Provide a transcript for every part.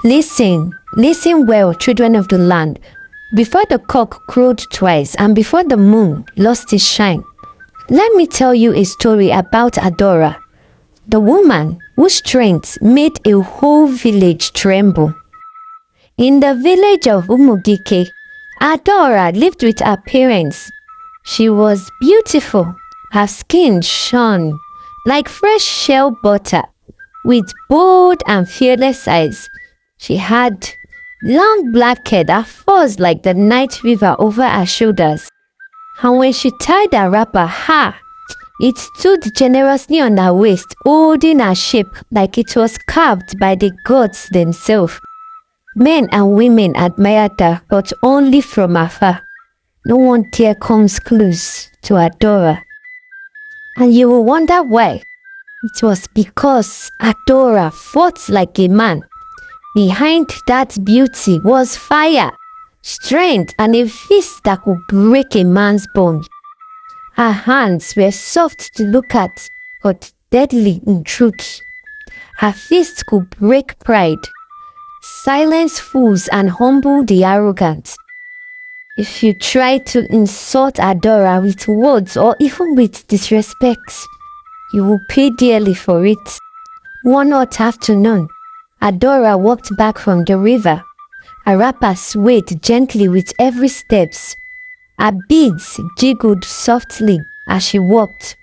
Listen well, children of the land. Before the cock crowed twice and before the moon lost its shine, let me tell you a story about Adora, the woman whose strength made a whole village tremble. In the village of Umugike, Adora lived with her parents. She was beautiful. Her skin shone like fresh shell butter, with bold and fearless eyes. She had long black hair that falls like the night river over her shoulders. And when she tied her wrapper, it stood generously on her waist, holding her shape like it was carved by the gods themselves. Men and women admired her, but only from afar. No one dare comes close to Adora. And you will wonder why. It was because Adora fought like a man. Behind that beauty was fire, strength, and a fist that could break a man's bone. Her hands were soft to look at, but deadly in truth. Her fist could break pride, silence fools, and humble the arrogant. If you try to insult Adora with words or even with disrespect, you will pay dearly for it. One hot afternoon, Adora walked back from the river. Her wrapper swayed gently with every step. Her beads jiggled softly as she walked.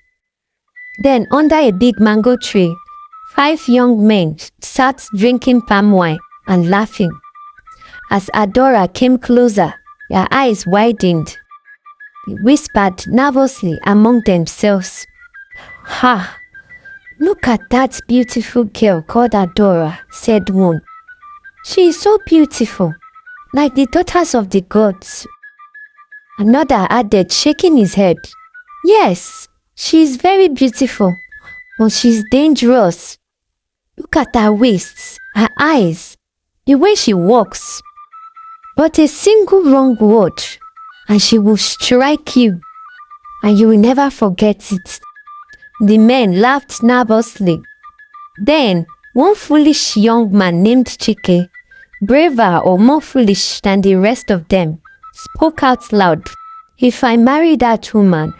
Then, under a big mango tree, 5 young men sat drinking palm wine and laughing. As Adora came closer, their eyes widened. They whispered nervously among themselves, "Look at that beautiful girl called Adora," said one. "She is so beautiful, like the daughters of the gods." Another added, shaking his head, "Yes, she is very beautiful, but she is dangerous. Look at her waists, her eyes, the way she walks. But a single wrong word, and she will strike you, and you will never forget it." The men laughed nervously. Then, one foolish young man named Chike, braver or more foolish than the rest of them, spoke out loud, "If I marry that woman,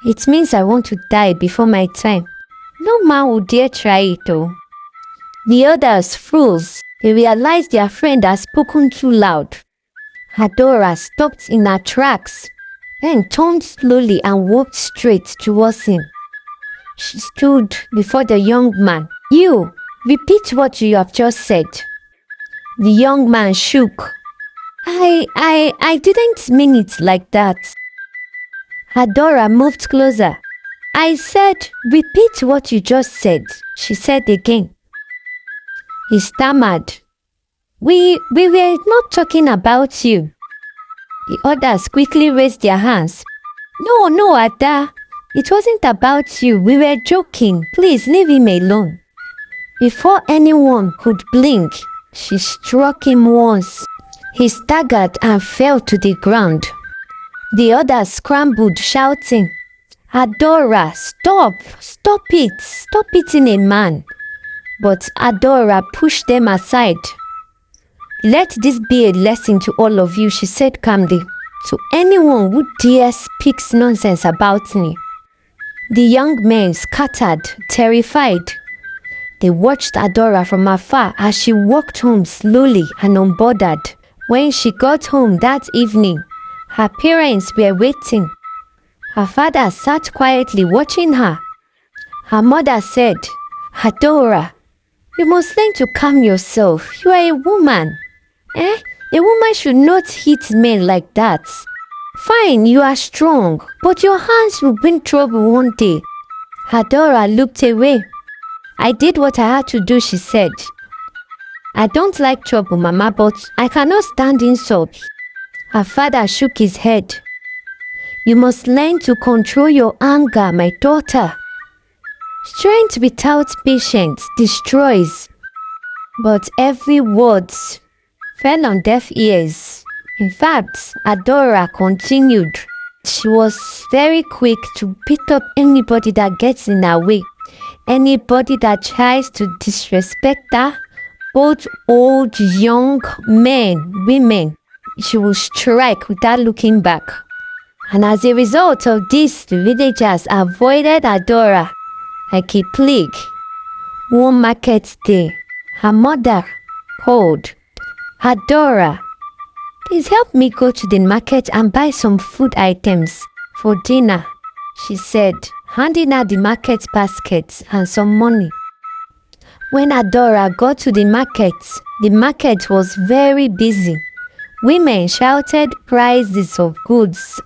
it means I want to die before my time. No man would dare try it though." The others, fools, they realized their friend had spoken too loud. Adora stopped in her tracks, then turned slowly and walked straight towards him. She stood before the young man. "You, repeat what you have just said." The young man shook. I didn't mean it like that." Adora moved closer. "I said, repeat what you just said," she said again. He stammered. We were not talking about you." The others quickly raised their hands. No, Ada. It wasn't about you. We were joking. Please leave him alone." Before anyone could blink, she struck him once. He staggered and fell to the ground. The others scrambled, shouting, "Adora, stop! Stop it! Stop hitting a man!" But Adora pushed them aside. "Let this be a lesson to all of you," she said calmly. "To anyone who dares speaks nonsense about me." The young men scattered, terrified. They watched Adora from afar as she walked home slowly and unbothered. When she got home that evening, her parents were waiting. Her father sat quietly watching her. Her mother said, "Adora, you must learn to calm yourself. You are a woman. A woman should not hit men like that. Fine, you are strong, but your hands will bring trouble one day." Adora looked away. "I did what I had to do," she said. "I don't like trouble, Mama, but I cannot stand insults." Her father shook his head. "You must learn to control your anger, my daughter. Strength without patience destroys." But every word fell on deaf ears. In fact, Adora continued. She was very quick to beat up anybody that gets in her way, anybody that tries to disrespect her Both old, young, men, women, she will strike without looking back. And as a result of this, the villagers avoided Adora like a plague. One market day, her mother called, "Adora, please help me go to the market and buy some food items for dinner," she said, handing her the market basket and some money. When Adora got to the market was very busy. Women shouted prices of goods.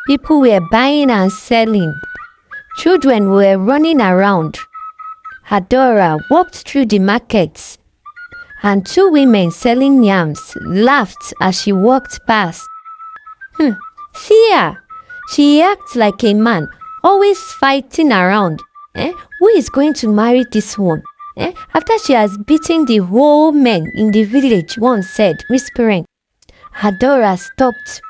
People were buying and selling. Children were running around. Adora walked through the market, and two women selling yams laughed as she walked past. See her. She acts like a man, always fighting around. Who is going to marry this one? After she has beaten the whole men in the village, one said, whispering. Adora stopped.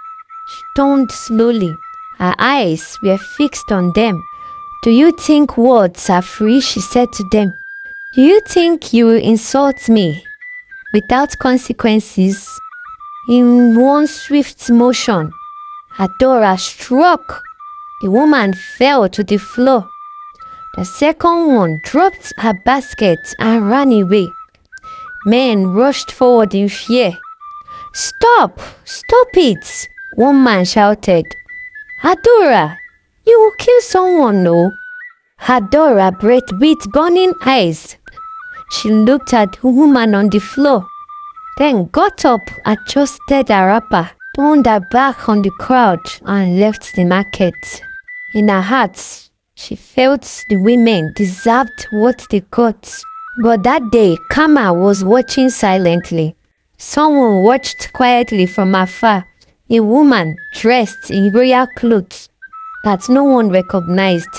She turned slowly. Her eyes were fixed on them. "Do you think words are free?" she said to them. "Do you think you will insult me without consequences?" In one swift motion, Adora struck. The woman fell to the floor. The second one dropped her basket and ran away. Men rushed forward in fear. "Stop! Stop it!" one man shouted. "Adora, you will kill someone, no?" Adora breathed with burning eyes. She looked at the woman on the floor, then got up, adjusted her wrapper, turned her back on the crowd, and left the market. In her heart, she felt the women deserved what they got. But that day, Kama was watching silently. Someone watched quietly from afar, a woman dressed in royal clothes that no one recognized.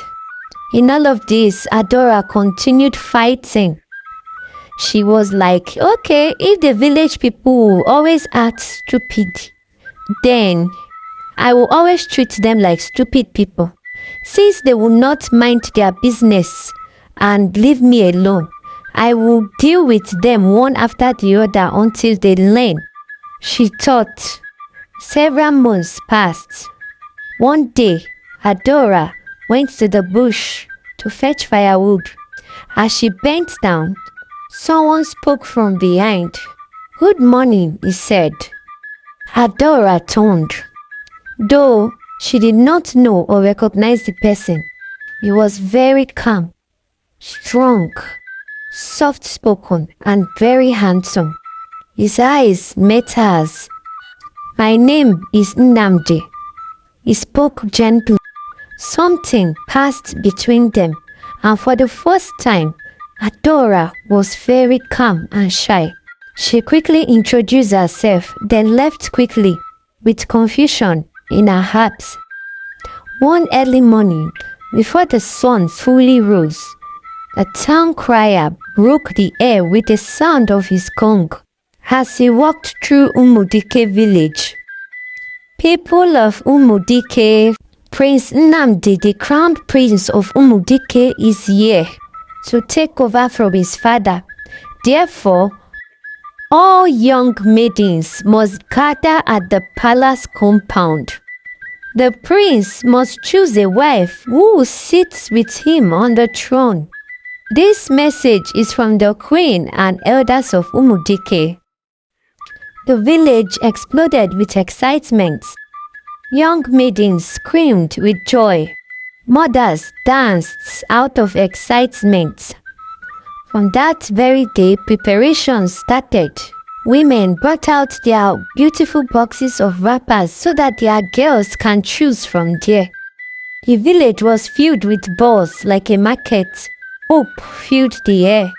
In all of this, Adora continued fighting. She was like, okay, if the village people will always act stupid, then I will always treat them like stupid people. Since they will not mind their business and leave me alone, I will deal with them one after the other until they learn, she thought. Several months passed. One day, Adora went to the bush to fetch firewood. As she bent down, someone spoke from behind. "Good morning," he said. Adora turned. Though she did not know or recognize the person, he was very calm, strong, soft-spoken, and very handsome. His eyes met hers. "My name is Nnamdi." He spoke gently. Something passed between them, and for the first time, Adora was very calm and shy. She quickly introduced herself, then left quickly, with confusion in her heart. One early morning, before the sun fully rose, the town crier broke the air with the sound of his gong as he walked through Umudike village. "People of Umudike, Prince Nnamdi, the crowned prince of Umudike, is here to take over from his father. Therefore, all young maidens must gather at the palace compound. The prince must choose a wife who will sit with him on the throne. This message is from the queen and elders of Umudike." The village exploded with excitement. Young maidens screamed with joy. Mothers danced out of excitement. From that very day, preparations started. Women brought out their beautiful boxes of wrappers so that their girls can choose from there. The village was filled with balls like a market. Hope filled the air.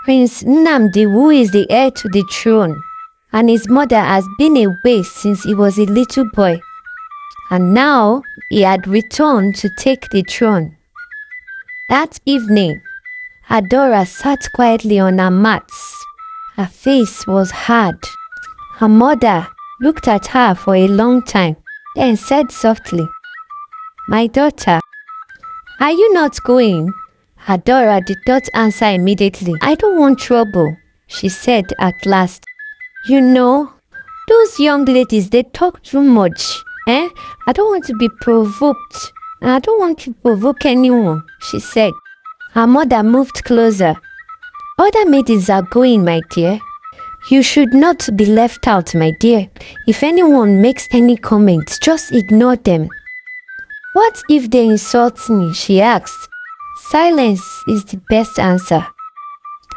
Prince Nnamdi, who is the heir to the throne, and his mother has been away since he was a little boy, and now he had returned to take the throne. That evening, Adora sat quietly on her mats. Her face was hard. Her mother looked at her for a long time, then said softly, "My daughter, are you not going?" Adora did not answer immediately. "I don't want trouble," she said at last. You know, those young ladies, they talk too much. I don't want to be provoked. I don't want to provoke anyone, she said. Her mother moved closer. Other maidens are going, my dear. You should not be left out, my dear. If anyone makes any comments, just ignore them. What if they insult me? She asked. Silence is the best answer.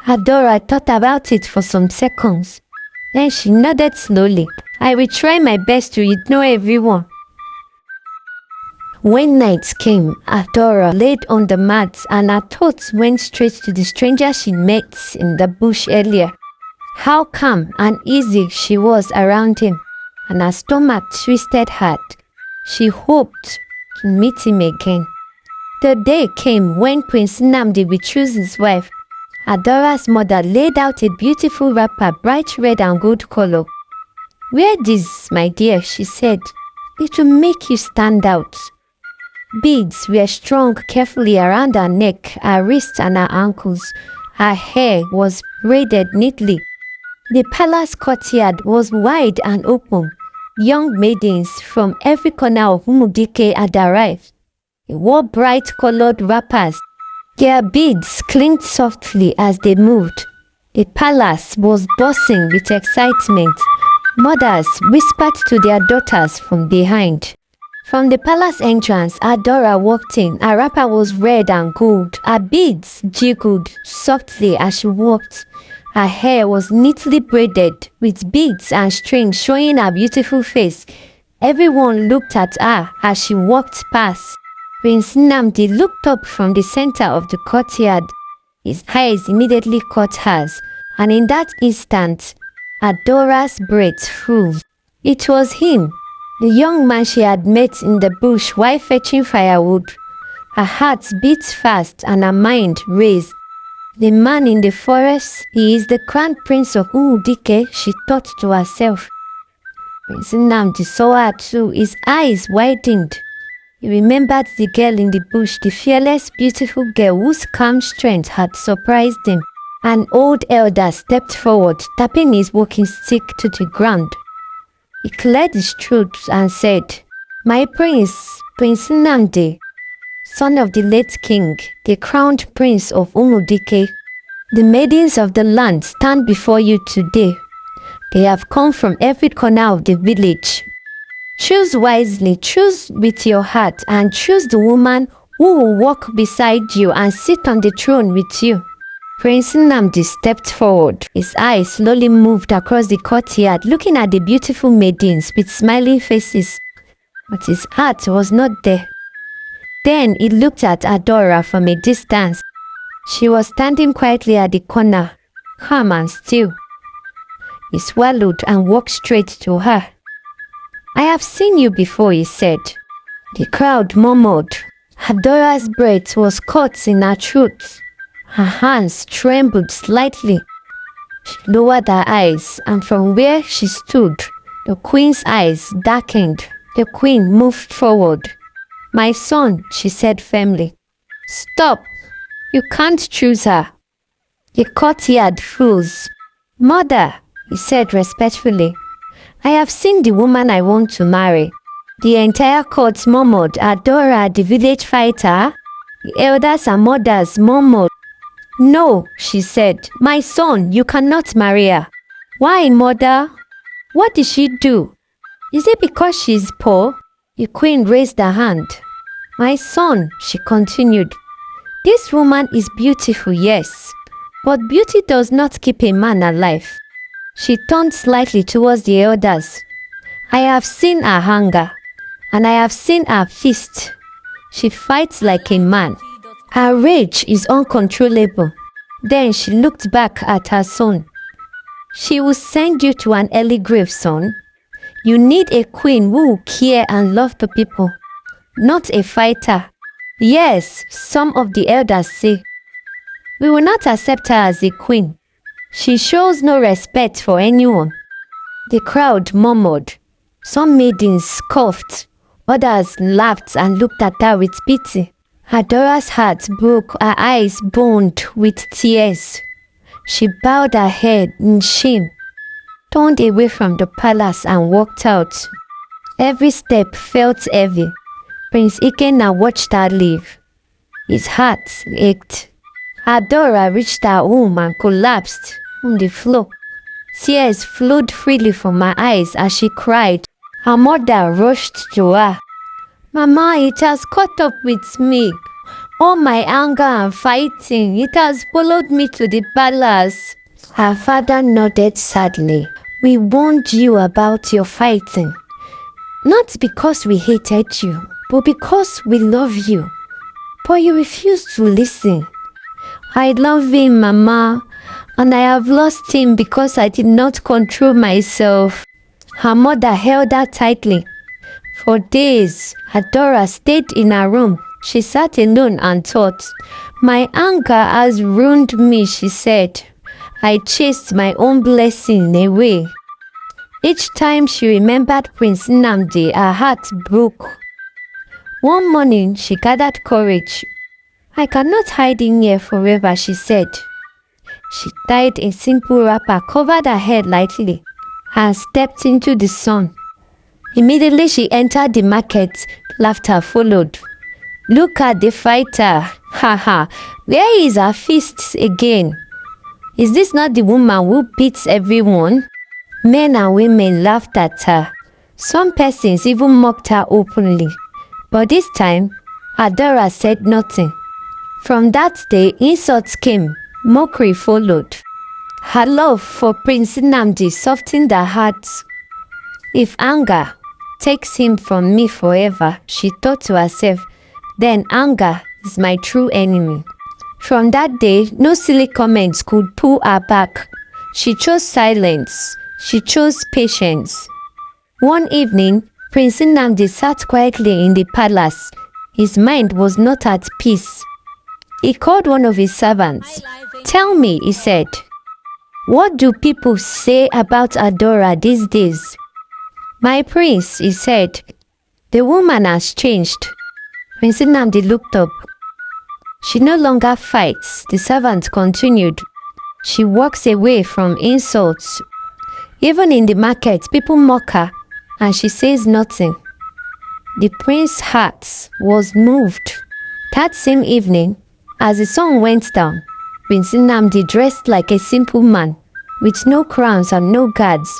Adora thought about it for some seconds. Then she nodded slowly. I will try my best to ignore everyone. When night came, Adora laid on the mat and her thoughts went straight to the stranger she met in the bush earlier. How calm and easy she was around him, and her stomach twisted hard. She hoped to meet him again. The day came when Prince Nnamdi would choose his wife. Adora's mother laid out a beautiful wrapper, bright red and gold color. Wear this, my dear, she said. It will make you stand out. Beads were strung carefully around her neck, her wrists and her ankles. Her hair was braided neatly. The palace courtyard was wide and open. Young maidens from every corner of Umudike had arrived. They wore bright-colored wrappers. Their beads clinked softly as they moved. The palace was buzzing with excitement. Mothers whispered to their daughters from behind. From the palace entrance, Adora walked in. Her wrapper was red and gold. Her beads jiggled softly as she walked. Her hair was neatly braided with beads and strings showing her beautiful face. Everyone looked at her as she walked past. Prince Nnamdi looked up from the center of the courtyard. His eyes immediately caught hers, and in that instant, Adora's breath froze. It was him, the young man she had met in the bush while fetching firewood. Her heart beat fast and her mind raced. The man in the forest, he is the crown prince of Umudike, she thought to herself. Prince Nnamdi saw her too. His eyes widened. He remembered the girl in the bush, the fearless, beautiful girl whose calm strength had surprised him. An old elder stepped forward, tapping his walking stick to the ground. He cleared his throat and said, My prince, Prince Nnamdi, son of the late king, the crowned prince of Umudike, the maidens of the land stand before you today. They have come from every corner of the village. Choose wisely, choose with your heart, and choose the woman who will walk beside you and sit on the throne with you. Prince Nnamdi stepped forward. His eyes slowly moved across the courtyard, looking at the beautiful maidens with smiling faces. But his heart was not there. Then he looked at Adora from a distance. She was standing quietly at the corner, calm and still. He swallowed and walked straight to her. I have seen you before, he said. The crowd murmured. Adora's breath was caught in her throat. Her hands trembled slightly. She lowered her eyes, and from where she stood, the queen's eyes darkened. The queen moved forward. My son, she said firmly. Stop! You can't choose her. The courtyard froze. Mother, he said respectfully, I have seen the woman I want to marry. The entire court murmured, Adora the village fighter. The elders and mothers murmured. No, she said, my son, you cannot marry her. Why, mother? What did she do? Is it because she is poor? The queen raised her hand. My son, she continued, this woman is beautiful, yes, but beauty does not keep a man alive. She turned slightly towards the elders. I have seen her hunger, and I have seen her feast. She fights like a man. Her rage is uncontrollable. Then she looked back at her son. She will send you to an early grave, son. You need a queen who will care and love the people, not a fighter. Yes, some of the elders say. We will not accept her as a queen. She shows no respect for anyone. The crowd murmured. Some maidens scoffed. Others laughed and looked at her with pity. Adora's heart broke. Her eyes burned with tears. She bowed her head in shame, turned away from the palace and walked out. Every step felt heavy. Prince Ikenna watched her leave. His heart ached. Adora reached her home and collapsed on the floor. Tears flowed freely from her eyes as she cried. Her mother rushed to her. "Mama, it has caught up with me. All my anger and fighting, it has followed me to the palace." Her father nodded sadly. "We warned you about your fighting. Not because we hated you, but because we love you. But you refused to listen." "I love him, Mama, and I have lost him because I did not control myself." Her mother held her tightly. For days, Adora stayed in her room. She sat alone and thought. "My anger has ruined me," she said. "I chased my own blessing away." Each time she remembered Prince Nnamdi, her heart broke. One morning, she gathered courage. "I cannot hide in here forever," she said. She tied a simple wrapper, covered her head lightly, and stepped into the sun. Immediately she entered the market. Laughter followed. "Look at the fighter. Haha, where is her fists again? Is this not the woman who beats everyone?" Men and women laughed at her. Some persons even mocked her openly. But this time, Adora said nothing. From that day, insults came, mockery followed. Her love for Prince Nnamdi softened her heart. "If anger takes him from me forever," she thought to herself, "then anger is my true enemy." From that day, no silly comments could pull her back. She chose silence. She chose patience. One evening, Prince Nnamdi sat quietly in the palace. His mind was not at peace. He called one of his servants. "Tell me," he said, "what do people say about Adora these days?" "My prince," he said, "the woman has changed." Prince Nnamdi looked up. "She no longer fights," the servant continued. "She walks away from insults. Even in the market, people mock her, and she says nothing." The prince's heart was moved. That same evening, as the sun went down, Prince Nnamdi dressed like a simple man, with no crowns and no guards.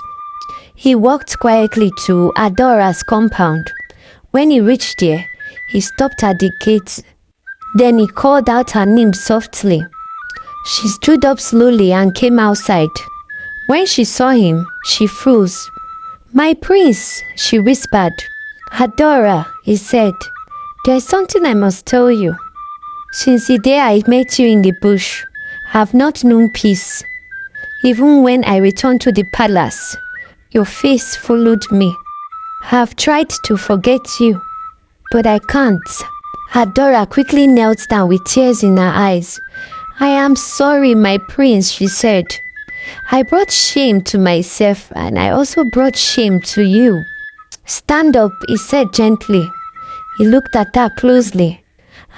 He walked quietly to Adora's compound. When he reached there, he stopped at the gate. Then he called out her name softly. She stood up slowly and came outside. When she saw him, she froze. "My prince," she whispered. "Adora," he said, "there's something I must tell you. Since the day I met you in the bush, I have not known peace. Even when I returned to the palace, your face followed me. I have tried to forget you, but I can't." Adora quickly knelt down with tears in her eyes. "I am sorry, my prince," she said. "I brought shame to myself, and I also brought shame to you." "Stand up," he said gently. He looked at her closely.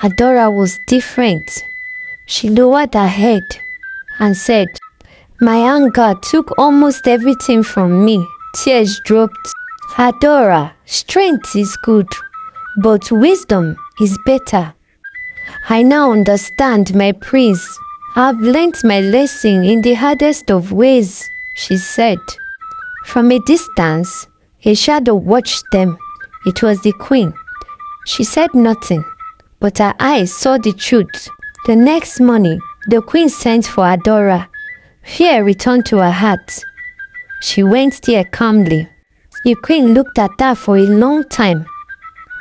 Adora was different. She lowered her head and said, "My anger took almost everything from me." Tears dropped. "Adora, strength is good, but wisdom is better. I now understand, my prince. I've learnt my lesson in the hardest of ways," she said. From a distance, a shadow watched them. It was the queen. She said nothing, but her eyes saw the truth. The next morning, the queen sent for Adora. Fear returned to her heart. She went there calmly. The queen looked at her for a long time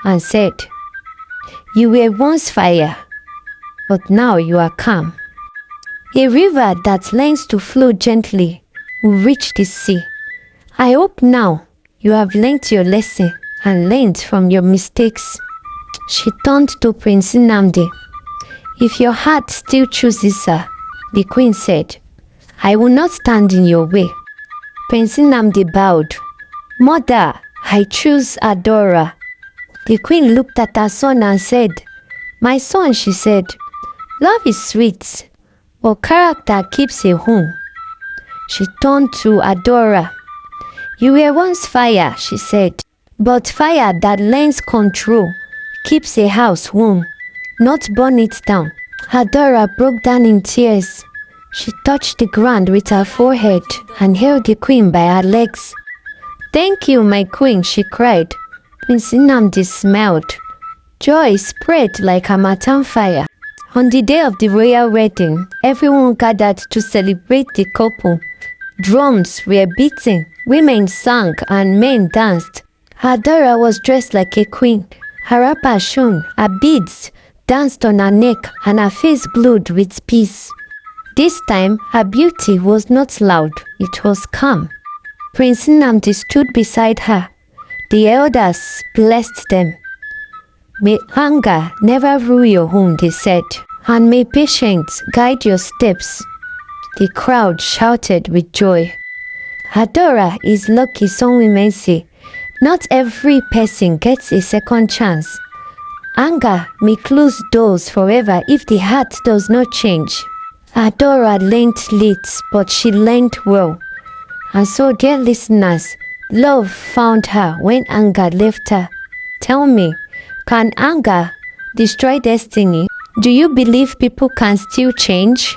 and said, "You were once fire, but now you are calm. A river that learns to flow gently will reach the sea. I hope now you have learnt your lesson and learned from your mistakes." She turned to Prince Nnamdi. "If your heart still chooses her," the queen said, "I will not stand in your way." Prince Nnamdi bowed. "Mother, I choose Adora." The queen looked at her son and said, "My son," she said, "love is sweet, But character keeps a home. She turned to Adora. You were once fire, she said, but fire that learns control keeps a house warm, not burn it down. Adora broke down in tears. She touched the ground with her forehead and held the queen by her legs. Thank you, my queen, she cried. Prince Nnamdi smiled. Joy spread like a harmattan fire. On the day of the royal wedding, everyone gathered to celebrate the couple. Drums were beating, women sang, and men danced. Adora was dressed like a queen. Her wrapper shone, her beads danced on her neck, and her face glowed with peace. This time, her beauty was not loud, it was calm. Prince Nnamdi stood beside her. The elders blessed them. May hunger never rule your home, they said, and may patience guide your steps. The crowd shouted with joy. Adora is lucky, some women say. Not every person gets a second chance. Anger may close doors forever if the heart does not change. Adora learned late, but she learned well. And so, dear listeners, love found her when anger left her. Tell me, can anger destroy destiny? Do you believe people can still change?